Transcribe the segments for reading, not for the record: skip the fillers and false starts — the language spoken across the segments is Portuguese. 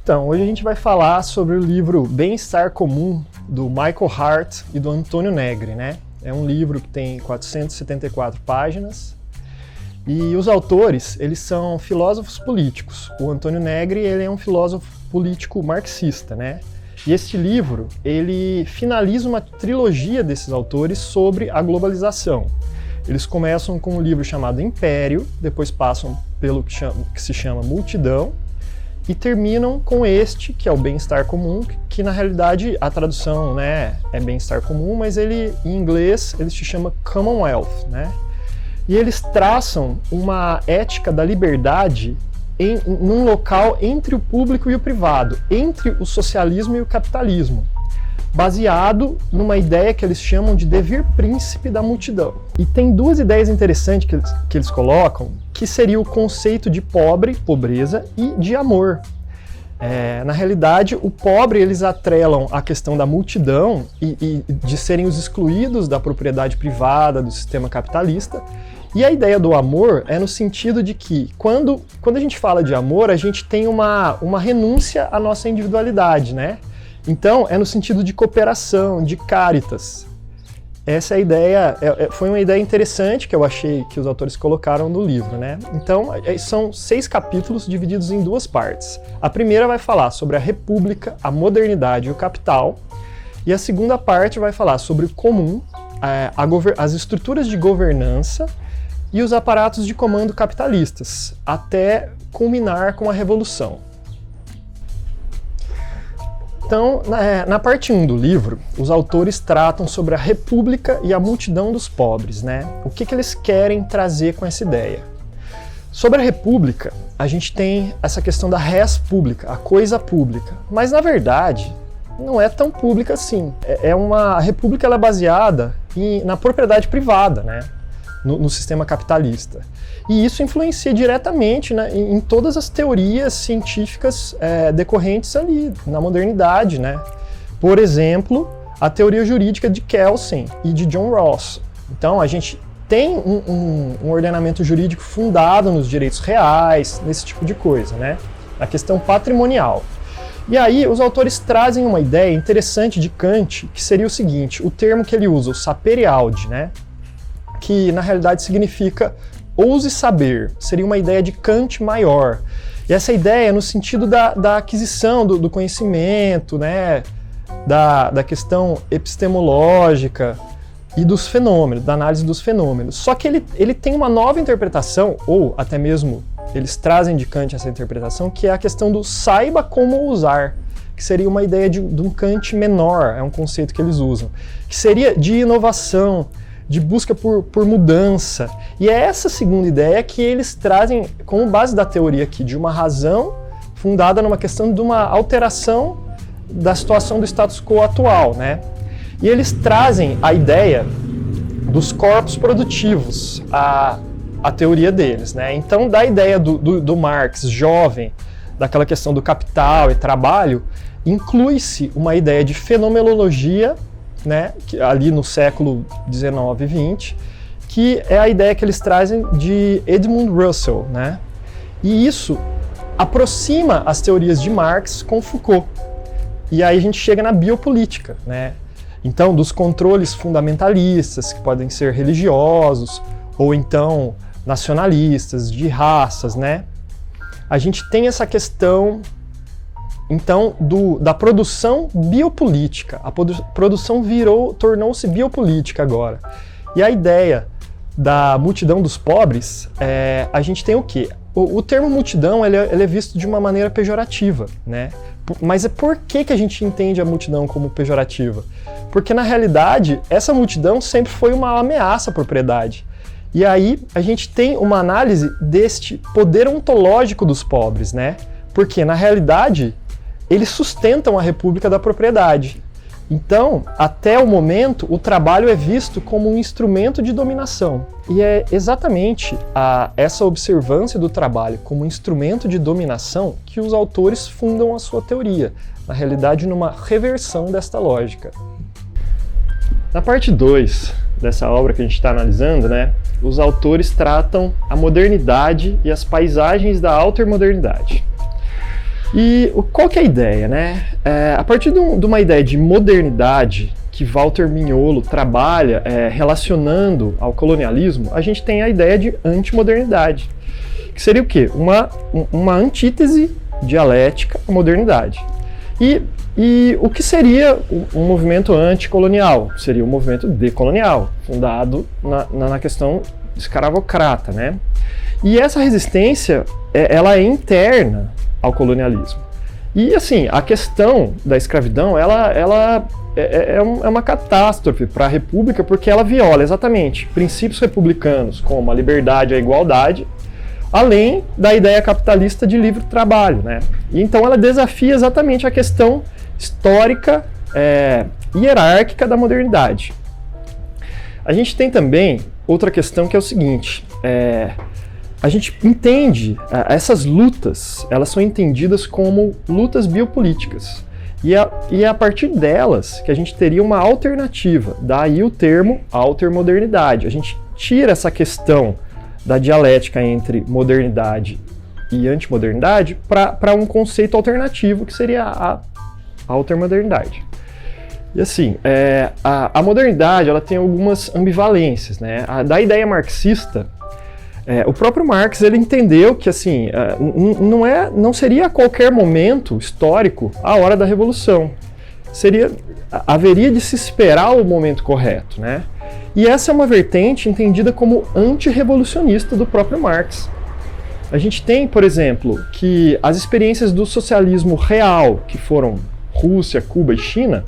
Então, hoje a gente vai falar sobre o livro Bem-Estar Comum, do Michael Hart e do Antônio Negri, né? É um livro que tem 474 páginas e os autores, eles são filósofos políticos. O Antônio Negri, ele é um filósofo político marxista, né? E este livro, ele finaliza uma trilogia desses autores sobre a globalização. Eles começam com um livro chamado Império, depois passam pelo que se chama Multidão, e terminam com este, que é o Bem-Estar Comum, que na realidade a tradução, né, é Bem-Estar Comum, mas ele, em inglês, ele se chama Commonwealth, né? E eles traçam uma ética da liberdade num local entre o público e o privado, entre o socialismo e o capitalismo, baseado numa ideia que eles chamam de devir príncipe da multidão. E tem duas ideias interessantes que eles colocam, que seria o conceito de pobreza e de amor. Na realidade, o pobre eles atrelam a questão da multidão e de serem os excluídos da propriedade privada, do sistema capitalista. E a ideia do amor é no sentido de que, quando a gente fala de amor, a gente tem uma renúncia à nossa individualidade, né? Então, é no sentido de cooperação, de caritas. Essa é a ideia, foi uma ideia interessante que eu achei que os autores colocaram no livro, né? Então, são 6 capítulos divididos em 2 partes. A primeira vai falar sobre a república, a modernidade e o capital. E a segunda parte vai falar sobre o comum, as estruturas de governança e os aparatos de comando capitalistas, até culminar com a revolução. Então, na parte 1 do livro, os autores tratam sobre a república e a multidão dos pobres, né? O que eles querem trazer com essa ideia? Sobre a república, a gente tem essa questão da res publica, a coisa pública. Mas, na verdade, não é tão pública assim. A república ela é baseada na propriedade privada, né? No sistema capitalista. E isso influencia diretamente, né, em todas as teorias científicas decorrentes ali na modernidade, né? Por exemplo, a teoria jurídica de Kelsen e de John Rawls. Então, a gente tem um ordenamento jurídico fundado nos direitos reais, nesse tipo de coisa, né? A questão patrimonial. E aí, os autores trazem uma ideia interessante de Kant, que seria o seguinte, o termo que ele usa, o sapere aude, né? Que na realidade significa ouse saber, seria uma ideia de Kant maior. E essa ideia é no sentido da aquisição do conhecimento, né, da questão epistemológica e dos fenômenos, da análise dos fenômenos. Só que ele tem uma nova interpretação, ou até mesmo eles trazem de Kant essa interpretação, que é a questão do saiba como usar, que seria uma ideia de um Kant menor, é um conceito que eles usam, que seria de inovação, de busca por mudança. E é essa segunda ideia que eles trazem como base da teoria aqui, de uma razão fundada numa questão de uma alteração da situação do status quo atual, né? E eles trazem a ideia dos corpos produtivos, a teoria deles, né? Então, da ideia do Marx jovem, daquela questão do capital e trabalho, inclui-se uma ideia de fenomenologia, né, ali no século XIX e XX, que é a ideia que eles trazem de Edmund Russell, né? E isso aproxima as teorias de Marx com Foucault. E aí a gente chega na biopolítica, né? Então, dos controles fundamentalistas, que podem ser religiosos, ou então nacionalistas, de raças, né? A gente tem essa questão então, da produção biopolítica. A produção tornou-se biopolítica agora. E a ideia da multidão dos pobres, a gente tem o quê? O termo multidão ele é visto de uma maneira pejorativa, né? Mas por que a gente entende a multidão como pejorativa? Porque, na realidade, essa multidão sempre foi uma ameaça à propriedade. E aí, a gente tem uma análise deste poder ontológico dos pobres, né? Porque, na realidade, eles sustentam a república da propriedade. Então, até o momento, o trabalho é visto como um instrumento de dominação. E é exatamente essa observância do trabalho como instrumento de dominação que os autores fundam a sua teoria, na realidade numa reversão desta lógica. Na parte 2 dessa obra que a gente está analisando, né, os autores tratam a modernidade e as paisagens da altermodernidade. Qual que é a ideia, né? A partir de uma ideia de modernidade que Walter Mignolo trabalha relacionando ao colonialismo, a gente tem a ideia de antimodernidade, que seria o quê? Uma antítese dialética à modernidade. E o que seria um movimento anticolonial? Seria um movimento decolonial, fundado na questão escravocrata, né? E essa resistência, ela é interna ao colonialismo. E, assim, a questão da escravidão, ela é uma catástrofe para a República, porque ela viola exatamente princípios republicanos, como a liberdade e a igualdade, além da ideia capitalista de livre trabalho, né? E então ela desafia exatamente a questão histórica, hierárquica da modernidade. A gente tem também outra questão que é o seguinte, a gente entende, essas lutas, elas são entendidas como lutas biopolíticas. E é a partir delas que a gente teria uma alternativa, daí o termo altermodernidade. A gente tira essa questão da dialética entre modernidade e antimodernidade para um conceito alternativo, que seria a altermodernidade. E assim, a modernidade, ela tem algumas ambivalências, né? Da ideia marxista, o próprio Marx, ele entendeu que assim, não seria a qualquer momento histórico a hora da revolução. Haveria de se esperar o momento correto, né? E essa é uma vertente entendida como antirrevolucionista do próprio Marx. A gente tem, por exemplo, que as experiências do socialismo real, que foram Rússia, Cuba e China,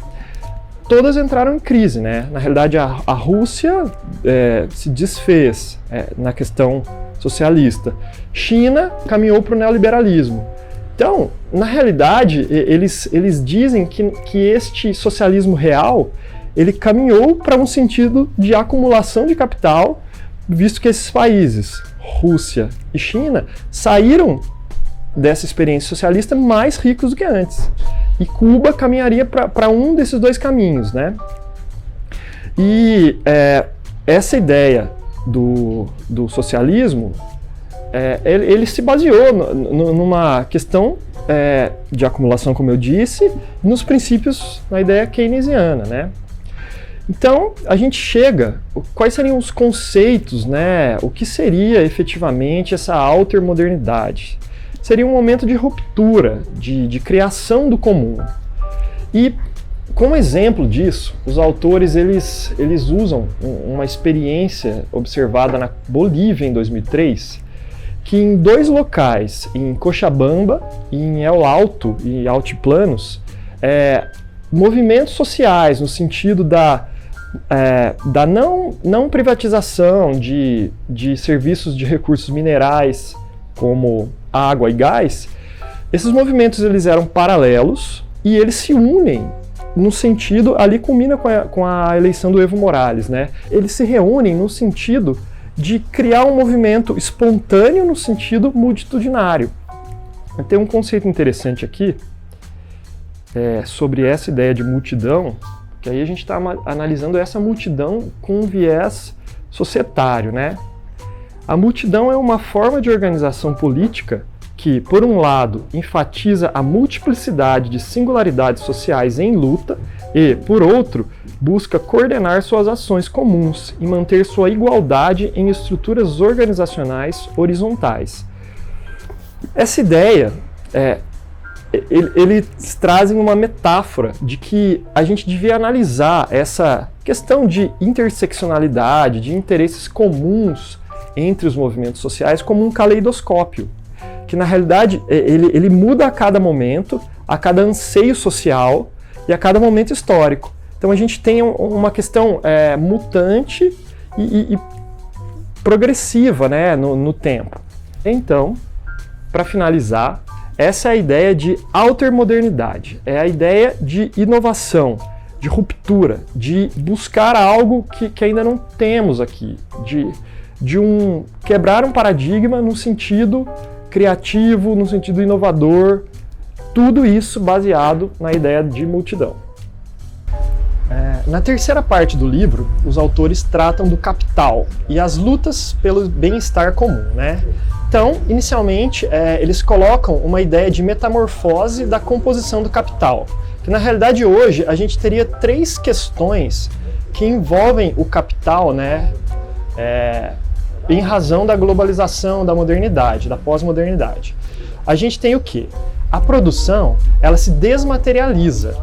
todas entraram em crise, né? Na realidade, a Rússia se desfez na questão socialista. China caminhou para o neoliberalismo. Então, na realidade, eles dizem que este socialismo real, ele caminhou para um sentido de acumulação de capital, visto que esses países, Rússia e China, saíram dessa experiência socialista mais ricos do que antes. E Cuba caminharia para um desses dois caminhos, né? E essa ideia do socialismo, ele se baseou numa questão de acumulação, como eu disse, nos princípios, na ideia keynesiana, né? Então, a gente chega, quais seriam os conceitos, né? O que seria efetivamente essa altermodernidade? Seria um momento de ruptura, de criação do comum. E, como exemplo disso, os autores eles usam uma experiência observada na Bolívia em 2003, que em dois locais, em Cochabamba e em El Alto e Altiplanos, movimentos sociais no sentido da não privatização de serviços de recursos minerais como água e gás, esses movimentos eles eram paralelos e eles se unem no sentido, ali culmina com a eleição do Evo Morales, né? Eles se reúnem no sentido de criar um movimento espontâneo no sentido multitudinário. Tem um conceito interessante aqui sobre essa ideia de multidão, que aí a gente está analisando essa multidão com um viés societário, né? A multidão é uma forma de organização política que, por um lado, enfatiza a multiplicidade de singularidades sociais em luta e, por outro, busca coordenar suas ações comuns e manter sua igualdade em estruturas organizacionais horizontais. Essa ideia, eles trazem uma metáfora de que a gente devia analisar essa questão de interseccionalidade, de interesses comuns entre os movimentos sociais como um caleidoscópio, que na realidade ele muda a cada momento, a cada anseio social e a cada momento histórico. Então a gente tem uma questão mutante e progressiva, né, no tempo. Então, para finalizar, essa é a ideia de altermodernidade, é a ideia de inovação, de ruptura, de buscar algo que ainda não temos aqui, de quebrar um paradigma no sentido criativo, no sentido inovador, tudo isso baseado na ideia de multidão. Na terceira parte do livro, os autores tratam do capital e as lutas pelo bem-estar comum, né? Então, inicialmente, eles colocam uma ideia de metamorfose da composição do capital. Que, na realidade, hoje, a gente teria 3 questões que envolvem o capital, né, em razão da globalização, da modernidade, da pós-modernidade. A gente tem o quê? A produção, ela se desmaterializa.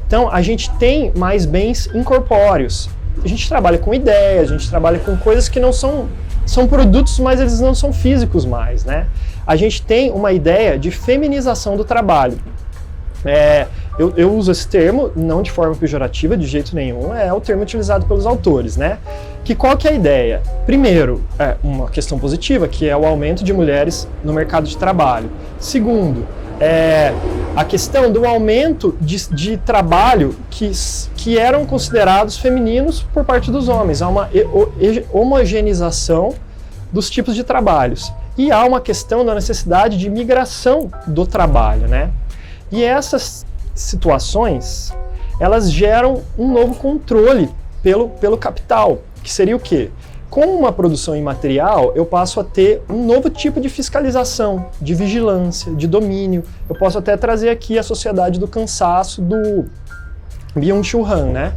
Então, a gente tem mais bens incorpóreos. A gente trabalha com ideias, a gente trabalha com coisas que não são produtos, mas eles não são físicos mais, né? A gente tem uma ideia de feminização do trabalho. Eu uso esse termo não de forma pejorativa, de jeito nenhum, é o termo utilizado pelos autores, né? Qual que é a ideia? Primeiro, uma questão positiva, que é o aumento de mulheres no mercado de trabalho. Segundo, a questão do aumento de trabalho que eram considerados femininos por parte dos homens. Há uma homogeneização dos tipos de trabalhos. E há uma questão da necessidade de migração do trabalho, né? E essas situações, elas geram um novo controle pelo capital, que seria o quê? Com uma produção imaterial, eu passo a ter um novo tipo de fiscalização, de vigilância, de domínio. Eu posso até trazer aqui a sociedade do cansaço do Byung-Chul Han, né?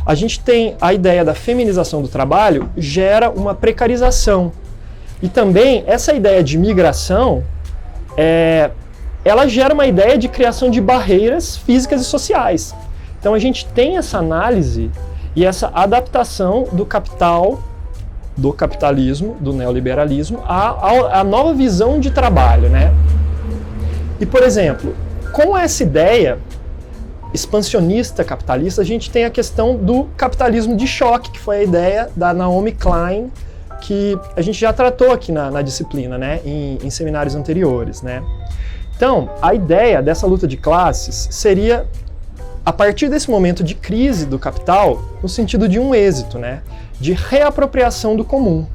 A gente tem a ideia da feminização do trabalho, gera uma precarização. E também essa ideia de migração, ela gera uma ideia de criação de barreiras físicas e sociais. Então a gente tem essa análise e essa adaptação do capital, do capitalismo, do neoliberalismo, à nova visão de trabalho, né? E, por exemplo, com essa ideia expansionista capitalista, a gente tem a questão do capitalismo de choque, que foi a ideia da Naomi Klein, que a gente já tratou aqui na disciplina, né? Em seminários anteriores, né? Então, a ideia dessa luta de classes seria, a partir desse momento de crise do capital, no sentido de um êxito, né? De reapropriação do comum.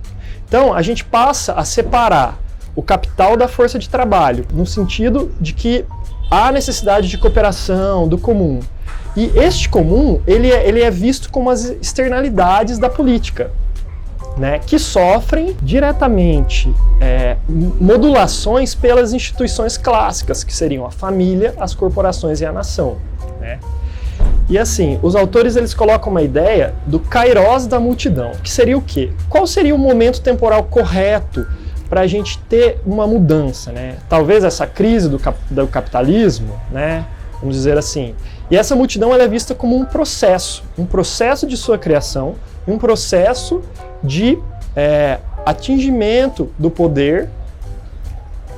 Então, a gente passa a separar o capital da força de trabalho, no sentido de que há necessidade de cooperação, do comum. E este comum, ele é visto como as externalidades da política, né, que sofrem diretamente modulações pelas instituições clássicas, que seriam a família, as corporações e a nação, né? E assim, os autores eles colocam uma ideia do kairós da multidão, que seria o quê? Qual seria o momento temporal correto para a gente ter uma mudança, né? Talvez essa crise do capitalismo, né? Vamos dizer assim. E essa multidão ela é vista como um processo de sua criação, um processo de atingimento do poder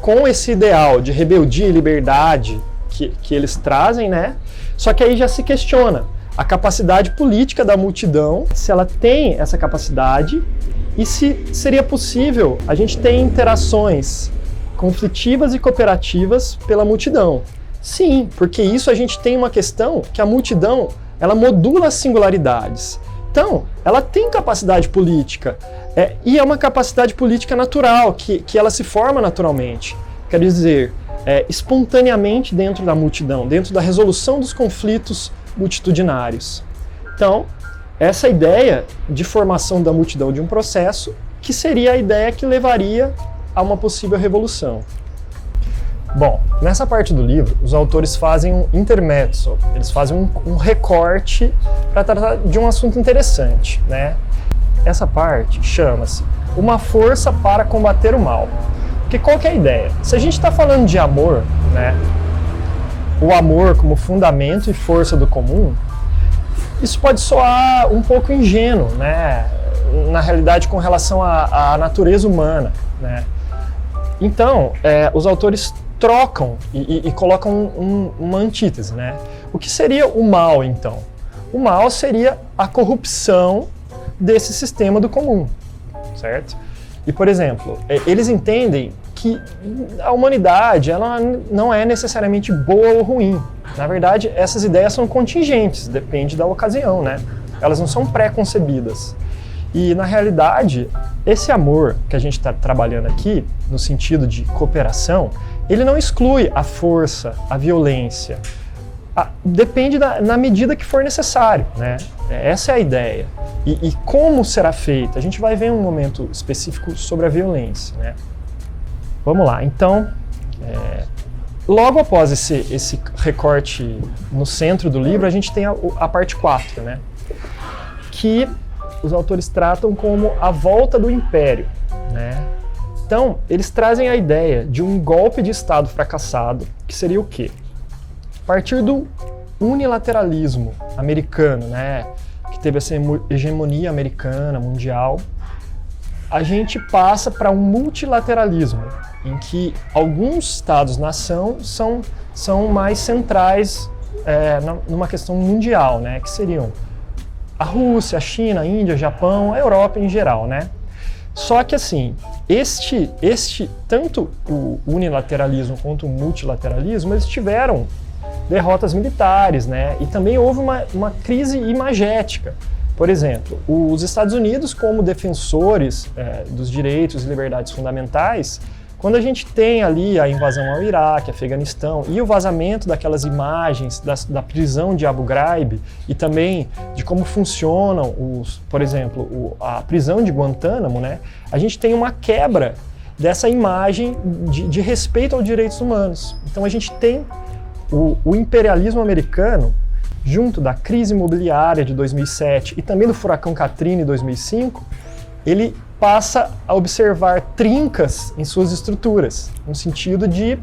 com esse ideal de rebeldia e liberdade que eles trazem, né? Só que aí já se questiona a capacidade política da multidão, se ela tem essa capacidade e se seria possível a gente ter interações conflitivas e cooperativas pela multidão. Sim, porque isso a gente tem uma questão que a multidão, ela modula as singularidades. Então, ela tem capacidade política, e é uma capacidade política natural, que ela se forma naturalmente. Quer dizer, espontaneamente dentro da multidão, dentro da resolução dos conflitos multitudinários. Então, essa ideia de formação da multidão de um processo, que seria a ideia que levaria a uma possível revolução. Bom, nessa parte do livro, os autores fazem um intermezzo, eles fazem um recorte para tratar de um assunto interessante, né? Essa parte chama-se Uma Força para Combater o Mal. Porque qual que é a ideia? Se a gente está falando de amor, né? O amor como fundamento e força do comum, isso pode soar um pouco ingênuo, né? Na realidade, com relação à natureza humana, né? Então, os autores trocam e colocam uma antítese, né? O que seria o mal, então? O mal seria a corrupção desse sistema do comum, certo? E, por exemplo, eles entendem que a humanidade ela não é necessariamente boa ou ruim. Na verdade, essas ideias são contingentes, depende da ocasião, né? Elas não são pré-concebidas. E, na realidade, esse amor que a gente está trabalhando aqui, no sentido de cooperação, ele não exclui a força, a violência. Depende na medida que for necessário, né? Essa é a ideia. E como será feita? A gente vai ver em um momento específico sobre a violência, né? Vamos lá, então, logo após esse recorte no centro do livro, a gente tem a parte 4, né? Que os autores tratam como a volta do império, né? Então, eles trazem a ideia de um golpe de Estado fracassado, que seria o quê? A partir do unilateralismo americano, né? Que teve essa hegemonia americana, mundial, a gente passa para um multilateralismo, em que alguns Estados-nação são mais centrais numa questão mundial, né? Que seriam a Rússia, a China, a Índia, o Japão, a Europa em geral, né? Só que assim, tanto o unilateralismo quanto o multilateralismo, eles tiveram derrotas militares, né? E também houve uma crise imagética. Por exemplo, os Estados Unidos, como defensores dos direitos e liberdades fundamentais, quando a gente tem ali a invasão ao Iraque, Afeganistão e o vazamento daquelas imagens da prisão de Abu Ghraib e também de como funcionam, por exemplo, a prisão de Guantánamo, né, a gente tem uma quebra dessa imagem de respeito aos direitos humanos. Então a gente tem o imperialismo americano, junto da crise imobiliária de 2007 e também do furacão Katrina em 2005, ele passa a observar trincas em suas estruturas, no sentido de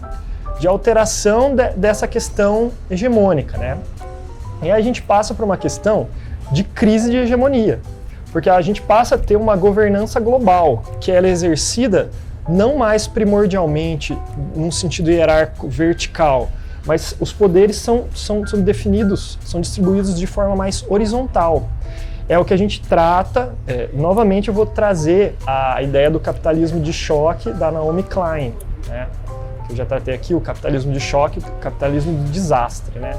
alteração dessa questão hegemônica, né? E aí a gente passa para uma questão de crise de hegemonia, porque a gente passa a ter uma governança global, que ela é exercida não mais primordialmente num sentido hierárquico vertical, mas os poderes são definidos, são distribuídos de forma mais horizontal. É o que a gente trata, novamente eu vou trazer a ideia do capitalismo de choque da Naomi Klein, né? Eu já tratei aqui o capitalismo de choque, o capitalismo de desastre, né?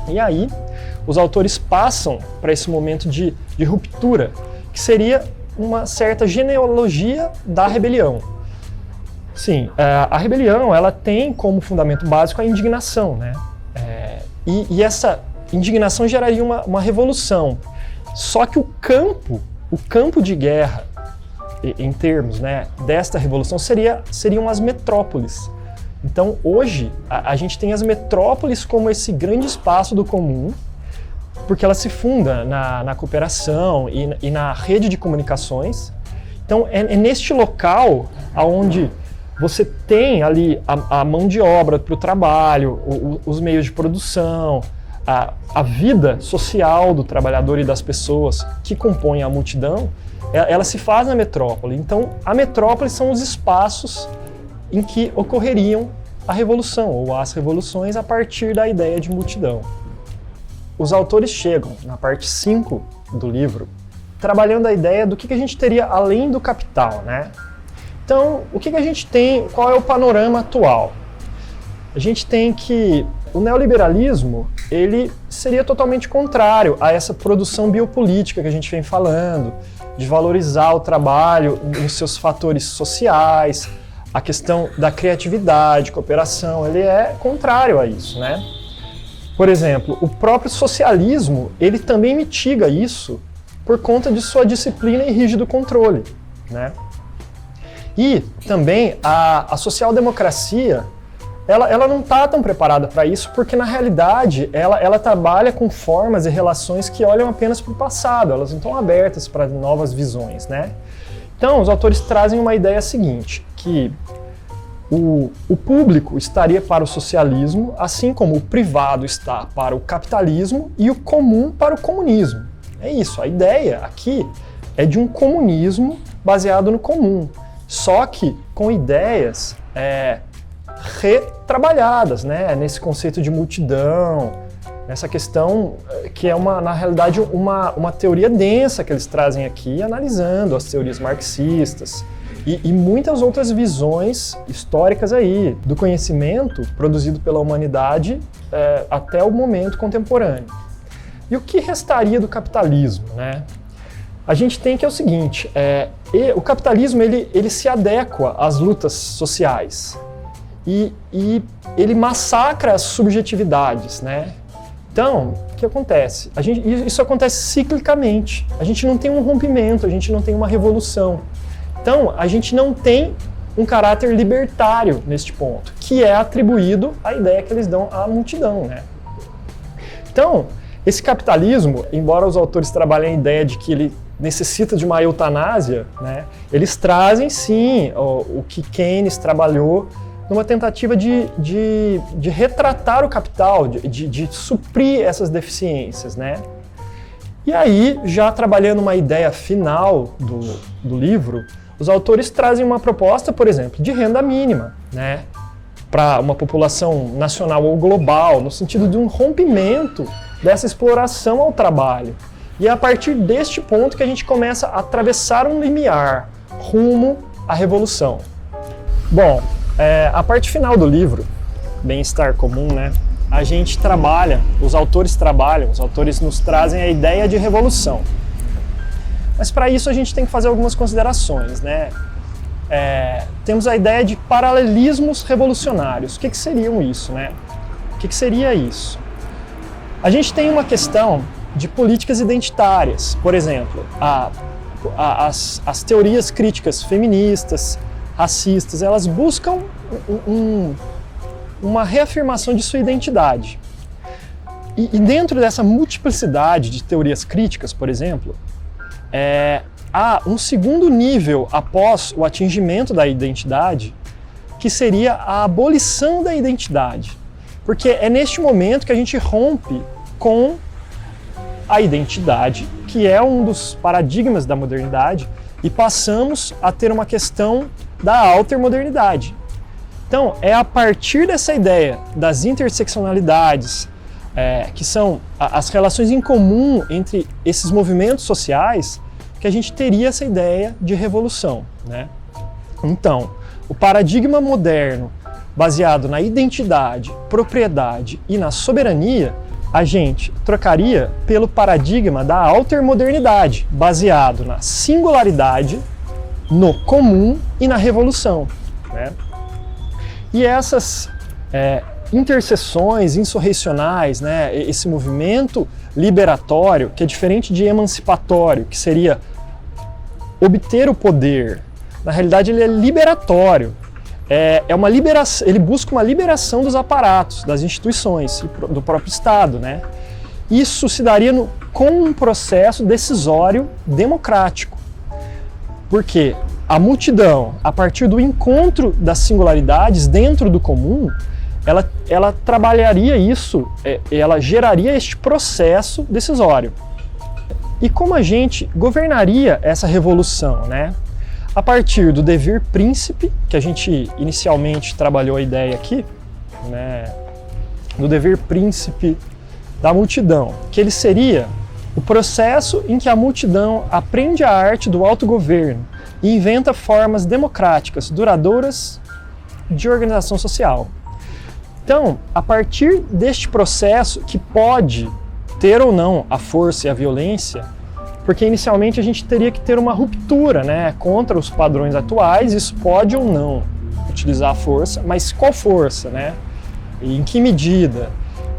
E aí, os autores passam para esse momento de ruptura, que seria uma certa genealogia da rebelião. Sim, a rebelião ela tem como fundamento básico a indignação, né? E essa indignação geraria uma revolução. Só que o campo de guerra, em termos, né, desta revolução, seriam as metrópoles. Então, hoje, a gente tem as metrópoles como esse grande espaço do comum, porque ela se funda na cooperação e na rede de comunicações. Então, é neste local onde você tem ali a mão de obra para o trabalho, os meios de produção, a vida social do trabalhador e das pessoas que compõem a multidão, ela se faz na metrópole. Então, a metrópole são os espaços em que ocorreriam a revolução, ou as revoluções, a partir da ideia de multidão. Os autores chegam, na parte 5 do livro, trabalhando a ideia do que a gente teria além do capital, né? Então, o que a gente tem, qual é o panorama atual? A gente tem que o neoliberalismo, ele seria totalmente contrário a essa produção biopolítica que a gente vem falando, de valorizar o trabalho nos seus fatores sociais, a questão da criatividade, cooperação, ele é contrário a isso, né? Por exemplo, o próprio socialismo, ele também mitiga isso por conta de sua disciplina e rígido controle, né? E também a social-democracia, ela não está tão preparada para isso, porque na realidade ela trabalha com formas e relações que olham apenas para o passado, elas não estão abertas para novas visões, né? Então, os autores trazem uma ideia seguinte, que o público estaria para o socialismo, assim como o privado está para o capitalismo e o comum para o comunismo. É isso, a ideia aqui é de um comunismo baseado no comum, só que com ideias retrabalhadas, né? Nesse conceito de multidão, nessa questão que é na realidade uma teoria densa que eles trazem aqui, analisando as teorias marxistas e muitas outras visões históricas aí do conhecimento produzido pela humanidade até o momento contemporâneo. E o que restaria do capitalismo, né? A gente tem que é o seguinte, o capitalismo ele se adequa às lutas sociais e ele massacra as subjetividades, né? Então, o que acontece? Isso acontece ciclicamente. A gente não tem um rompimento, a gente não tem uma revolução. Então, a gente não tem um caráter libertário neste ponto, que é atribuído à ideia que eles dão à multidão, né? Então, esse capitalismo, embora os autores trabalhem a ideia de que ele necessita de uma eutanásia, né, eles trazem sim o que Keynes trabalhou numa tentativa de retratar o capital, de suprir essas deficiências, né? E aí, já trabalhando uma ideia final do livro, os autores trazem uma proposta, por exemplo, de renda mínima, né, para uma população nacional ou global, no sentido de um rompimento dessa exploração ao trabalho. E é a partir deste ponto que a gente começa a atravessar um limiar rumo à revolução. Bom, a parte final do livro, Bem-Estar Comum, né, a gente trabalha, os autores nos trazem a ideia de revolução. Mas para isso a gente tem que fazer algumas considerações, né? Temos a ideia de paralelismos revolucionários. O que seriam isso, né? O que seria isso? A gente tem uma questão de políticas identitárias. Por exemplo, as teorias críticas feministas, racistas, elas buscam uma reafirmação de sua identidade. E dentro dessa multiplicidade de teorias críticas, por exemplo, há um segundo nível após o atingimento da identidade, que seria a abolição da identidade. Porque é neste momento que a gente rompe com a identidade, que é um dos paradigmas da modernidade, e passamos a ter uma questão da altermodernidade. Então, é a partir dessa ideia das interseccionalidades, que são as relações em comum entre esses movimentos sociais, que a gente teria essa ideia de revolução, né? Então, o paradigma moderno, baseado na identidade, propriedade e na soberania, a gente trocaria pelo paradigma da altermodernidade, baseado na singularidade, no comum e na revolução, né? E essas interseções insurrecionais, né, esse movimento liberatório, que é diferente de emancipatório, que seria obter o poder, na realidade ele é liberatório. É uma liberação, ele busca uma liberação dos aparatos, das instituições, do próprio Estado, né? Isso se daria com um processo decisório democrático. Porque a multidão, a partir do encontro das singularidades dentro do comum, ela trabalharia isso, ela geraria este processo decisório. E como a gente governaria essa revolução, né? A partir do dever príncipe, que a gente inicialmente trabalhou a ideia aqui, né, do dever príncipe da multidão, que ele seria o processo em que a multidão aprende a arte do autogoverno e inventa formas democráticas, duradouras de organização social. Então, a partir deste processo, que pode ter ou não a força e a violência, porque inicialmente a gente teria que ter uma ruptura, né, contra os padrões atuais, isso pode ou não utilizar a força, mas qual força, né? E em que medida?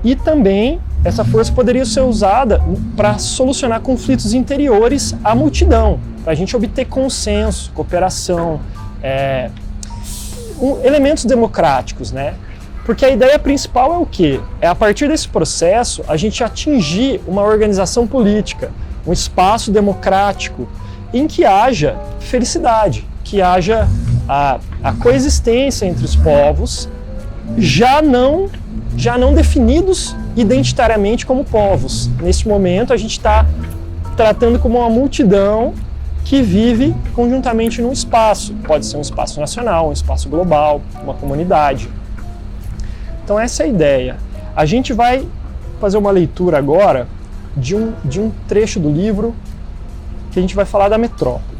E também essa força poderia ser usada para solucionar conflitos interiores à multidão, para a gente obter consenso, cooperação, elementos democráticos, né? Porque a ideia principal é o quê? É a partir desse processo a gente atingir uma organização política, um espaço democrático em que haja felicidade, que haja a coexistência entre os povos, já não definidos identitariamente como povos. Neste momento a gente está tratando como uma multidão que vive conjuntamente num espaço. Pode ser um espaço nacional, um espaço global, uma comunidade. Então essa é a ideia. A gente vai fazer uma leitura agora de um trecho do livro que a gente vai falar da metrópole.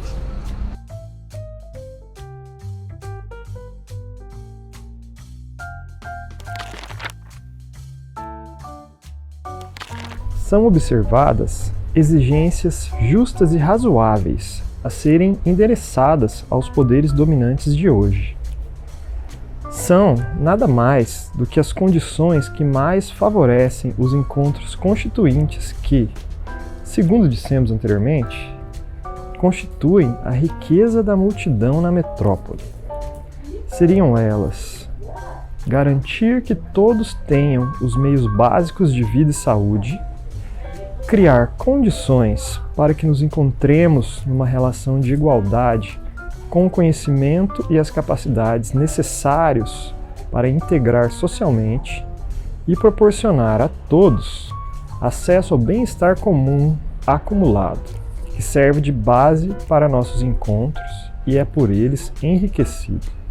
São observadas exigências justas e razoáveis a serem endereçadas aos poderes dominantes de hoje. São nada mais do que as condições que mais favorecem os encontros constituintes que, segundo dissemos anteriormente, constituem a riqueza da multidão na metrópole. seriam elas: garantir que todos tenham os meios básicos de vida e saúde, criar condições para que nos encontremos numa relação de igualdade com o conhecimento e as capacidades necessários para integrar socialmente e proporcionar a todos acesso ao bem-estar comum acumulado, que serve de base para nossos encontros e é por eles enriquecido.